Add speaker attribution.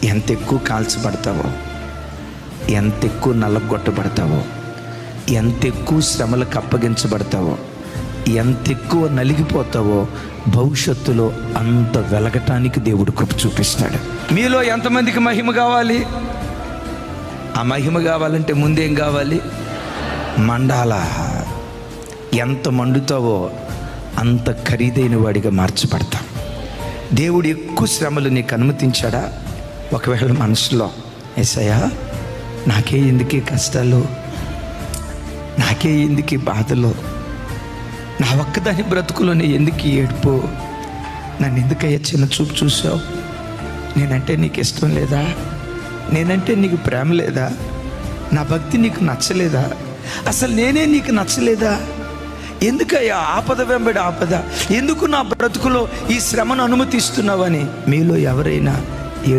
Speaker 1: ఎంత ఎక్కువ కాల్చబడతావో, ఎంత ఎక్కువ నల్లగొట్టబడతావో, ఎంత ఎక్కువ శ్రమలకు అప్పగించబడతావో, ఎంత ఎక్కువ నలిగిపోతావో భవిష్యత్తులో అంత వెలగటానికి దేవుడు కృప చూపిస్తాడు. మీలో ఎంతమందికి మహిమ కావాలి? ఆ మహిమ కావాలంటే ముందేం కావాలి? మండాల. ఎంత మండుతావో అంత ఖరీదైన వాడిగా మార్చబడతాం. దేవుడు ఎక్కువ శ్రమలు నీకు అనుమతించాడా? ఒకవేళ మనసులో యేసయ్యా నాకే ఎందుకే కష్టాలు, నాకే ఎందుకు బాధలు, నా ఒక్కదాని బ్రతుకులోనే ఎందుకు ఏడుపు, నన్ను ఎందుకయ్యా చిన్న చూపు చూసావు, నేనంటే నీకు ఇష్టం లేదా, నేనంటే నీకు ప్రేమ లేదా, నా భక్తి నీకు నచ్చలేదా, అసలు నేనే నీకు నచ్చలేదా, ఎందుకయ్యా ఆపద వెంబడి ఆపద, ఎందుకు నా బ్రతుకులో ఈ శ్రమను అనుమతిస్తున్నావని మీలో ఎవరైనా